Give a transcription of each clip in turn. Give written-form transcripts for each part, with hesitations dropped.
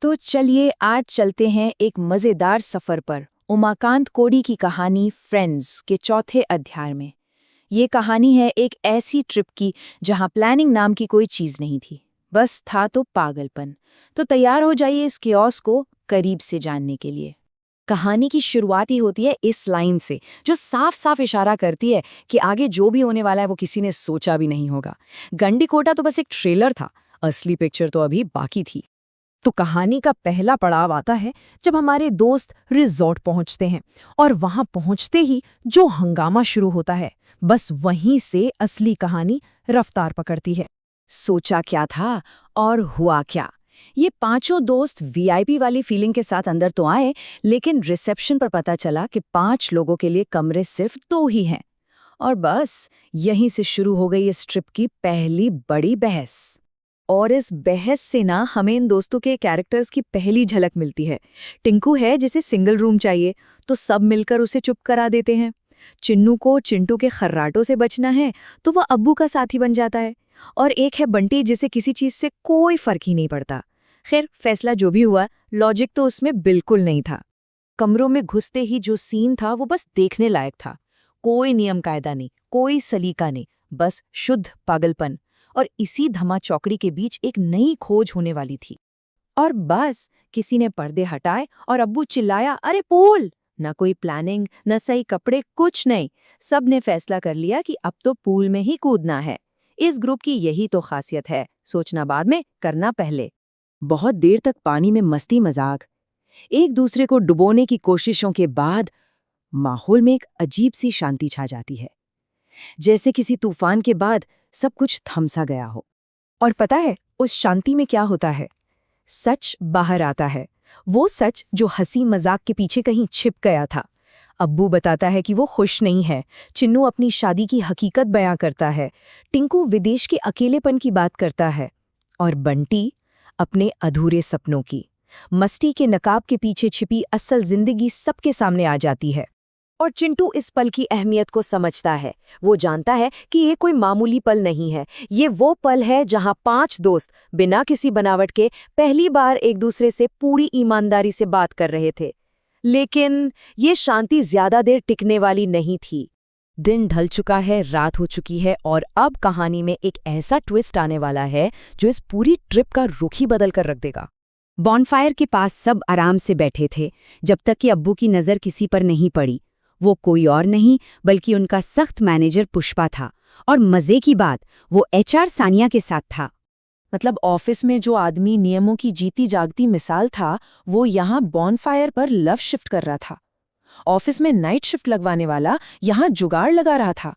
तो चलिए आज चलते हैं एक मजेदार सफर पर उमाकांत कोडी की कहानी फ्रेंड्स के चौथे अध्याय में। ये कहानी है एक ऐसी ट्रिप की जहां प्लानिंग नाम की कोई चीज नहीं थी, बस था तो पागलपन। तो तैयार हो जाइए इस कियोस्क को करीब से जानने के लिए। कहानी की शुरुआत ही होती है इस लाइन से, जो साफ साफ इशारा करती है कि आगे जो भी होने वाला है वो किसी ने सोचा भी नहीं होगा। गंडीकोटा तो बस एक ट्रेलर था, असली पिक्चर तो अभी बाकी थी। तो कहानी का पहला पड़ाव आता है जब हमारे दोस्त रिजॉर्ट पहुंचते हैं और वहां पहुंचते ही जो हंगामा शुरू होता है, बस वहीं से असली कहानी रफ्तार पकड़ती है। सोचा क्या था और हुआ क्या। ये पांचों दोस्त वीआईपी वाली फीलिंग के साथ अंदर तो आए, लेकिन रिसेप्शन पर पता चला कि 5 लोगों के लिए कमरे सिर्फ 2 ही हैं। और बस यहीं से शुरू हो गई इस ट्रिप की पहली बड़ी बहस। और इस बहस से ना हमें इन दोस्तों के कैरेक्टर्स की पहली झलक मिलती है। टिंकू है जिसे सिंगल रूम चाहिए, तो सब मिलकर उसे चुप करा देते हैं। चिन्नू को चिंटू के खर्राटों से बचना है, तो वह अब्बू का साथी बन जाता है। और एक है बंटी, जिसे किसी चीज से कोई फर्क ही नहीं पड़ता। खैर, फैसला जो भी हुआ, लॉजिक तो उसमें बिल्कुल नहीं था। कमरों में घुसते ही जो सीन था वो बस देखने लायक था। कोई नियम कायदा नहीं, कोई सलीका नहीं, बस शुद्ध पागलपन। और इसी धमा चौकड़ी के बीच एक नई खोज होने वाली थी। और बस किसी ने पर्दे हटाए और अब्बू चिल्लाया, अरे पूल! न कोई प्लानिंग, न सही कपड़े, कुछ नहीं। सब ने फैसला कर लिया कि अब तो पूल में ही कूदना है। इस ग्रुप की यही तो खासियत है, सोचना बाद में, करना पहले। बहुत देर तक पानी में मस्ती मजाक, एक दूसरे को डुबोने की कोशिशों के बाद माहौल में एक अजीब सी शांति छा जाती है, जैसे किसी तूफान के बाद सब कुछ थम सा गया हो। और पता है उस शांति में क्या होता है? सच बाहर आता है, वो सच जो हंसी मजाक के पीछे कहीं छिप गया था। अब्बू बताता है कि वो खुश नहीं है, चिन्नू अपनी शादी की हकीकत बयां करता है, टिंकू विदेश के अकेलेपन की बात करता है, और बंटी अपने अधूरे सपनों की, मस्ती के नकाब के पीछे छिपी असल जिंदगी सबके सामने आ जाती है। और चिंटू इस पल की अहमियत को समझता है। वो जानता है कि ये कोई मामूली पल नहीं है, ये वो पल है जहां 5 दोस्त बिना किसी बनावट के पहली बार एक दूसरे से पूरी ईमानदारी से बात कर रहे थे। लेकिन ये शांति ज्यादा देर टिकने वाली नहीं थी। दिन ढल चुका है, रात हो चुकी है, और अब कहानी में एक ऐसा ट्विस्ट आने वाला है जो इस पूरी ट्रिप का रुख ही बदल कर रख देगा। बॉनफायर के पास सब आराम से बैठे थे, जब तक कि अब्बू की नज़र किसी पर नहीं पड़ी। वो कोई और नहीं बल्कि उनका सख्त मैनेजर पुष्पा था, और मजे की बात, वो एचआर सानिया के साथ था। मतलब ऑफिस में जो आदमी नियमों की जीती जागती मिसाल था, वो यहाँ बॉनफायर पर लव शिफ्ट कर रहा था। ऑफिस में नाइट शिफ्ट लगवाने वाला यहाँ जुगाड़ लगा रहा था।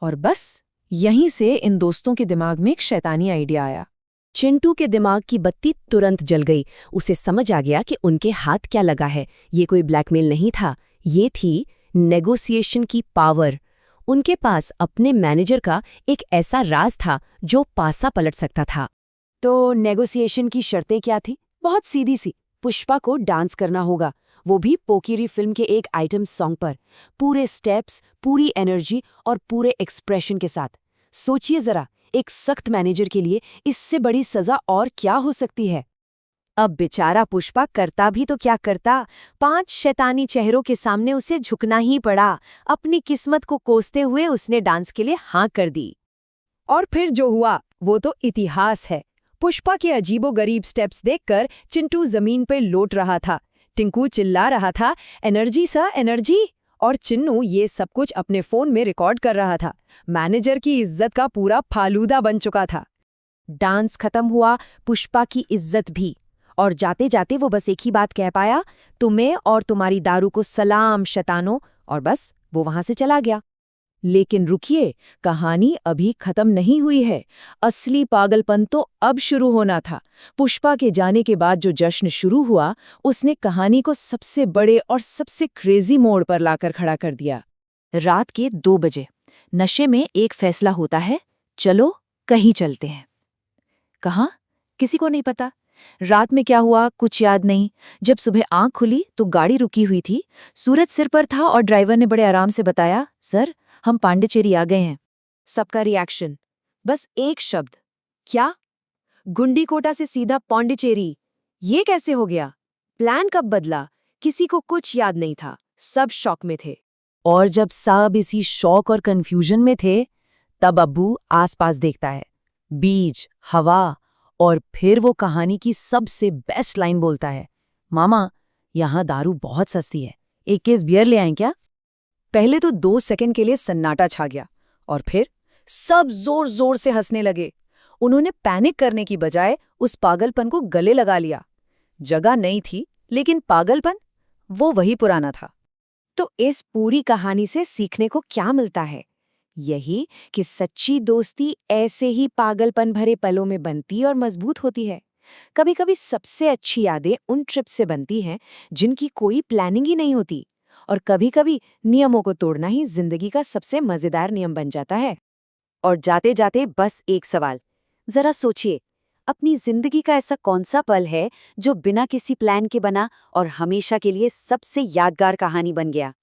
और बस यहीं से इन दोस्तों के दिमाग में एक शैतानी आइडिया आया। चिंटू के दिमाग की बत्ती तुरंत जल गई। उसे समझ आ गया कि उनके हाथ क्या लगा है। ये कोई ब्लैकमेल नहीं था, ये थी नेगोशिएशन की पावर। उनके पास अपने मैनेजर का एक ऐसा राज था जो पासा पलट सकता था। तो नेगोशिएशन की शर्तें क्या थी? बहुत सीधी सी। पुष्पा को डांस करना होगा, वो भी पोकिरी फिल्म के एक आइटम सॉन्ग पर, पूरे स्टेप्स, पूरी एनर्जी और पूरे एक्सप्रेशन के साथ। सोचिए जरा, एक सख्त मैनेजर के लिए इससे बड़ी सजा और क्या हो सकती है। अब बेचारा पुष्पा करता भी तो क्या करता, 5 शैतानी चेहरों के सामने उसे झुकना ही पड़ा। अपनी किस्मत को कोसते हुए उसने डांस के लिए हाँ कर दी। और फिर जो हुआ वो तो इतिहास है। पुष्पा के अजीबोगरीब स्टेप्स देखकर चिंटू जमीन पर लौट रहा था, टिंकू चिल्ला रहा था, एनर्जी सर एनर्जी, और चिन्नू ये सब कुछ अपने फोन में रिकॉर्ड कर रहा था। मैनेजर की इज्जत का पूरा फालूदा बन चुका था। डांस खत्म हुआ, पुष्पा की इज्जत भी। और जाते जाते वो बस एक ही बात कह पाया, तुम्हें और तुम्हारी दारू को सलाम शैतानों, और बस वो वहां से चला गया। लेकिन रुकिए, कहानी अभी खत्म नहीं हुई है। असली पागलपन तो अब शुरू होना था। पुष्पा के जाने के बाद जो जश्न शुरू हुआ, उसने कहानी को सबसे बड़े और सबसे क्रेजी मोड़ पर लाकर खड़ा कर दिया। रात के 2 बजे नशे में एक फैसला होता है, चलो कहीं चलते हैं। कहाँ? किसी को नहीं पता। रात में क्या हुआ कुछ याद नहीं। जब सुबह आंख खुली तो गाड़ी रुकी हुई थी, सूरज सिर पर था और ड्राइवर ने बड़े आराम से बताया, सर हम पांडिचेरी आ गए हैं। सबका रिएक्शन, बस एक शब्द, क्या? गुंडीकोटा से सीधा पांडिचेरी। ये कैसे हो गया? प्लान कब बदला? किसी को कुछ याद नहीं था, सब शॉक में थे। और जब सब इसी शॉक और कंफ्यूजन में थे, तब अब्बू आसपास देखता है। बीज, हवा, और फिर वो कहानी की सबसे बेस्ट लाइन बोलता है, मामा, यहाँ दारू बहुत सस्ती है, एक केस बियर ले आएं क्या? पहले तो 2 सेकंड के लिए सन्नाटा छा गया और फिर सब जोर जोर से हंसने लगे। उन्होंने पैनिक करने की बजाय उस पागलपन को गले लगा लिया। जगह नई थी, लेकिन पागलपन वो वही पुराना था। तो इस पूरी कहानी से सीखने को क्या मिलता है? यही कि सच्ची दोस्ती ऐसे ही पागलपन भरे पलों में बनती और मजबूत होती है। कभी-कभी सबसे अच्छी यादें उन ट्रिप से बनती हैं जिनकी कोई प्लानिंग ही नहीं होती, और कभी-कभी नियमों को तोड़ना ही जिंदगी का सबसे मजेदार नियम बन जाता है। और जाते जाते बस एक सवाल, जरा सोचिए, अपनी जिंदगी का ऐसा कौन सा पल है जो बिना किसी प्लान के बना और हमेशा के लिए सबसे यादगार कहानी बन गया?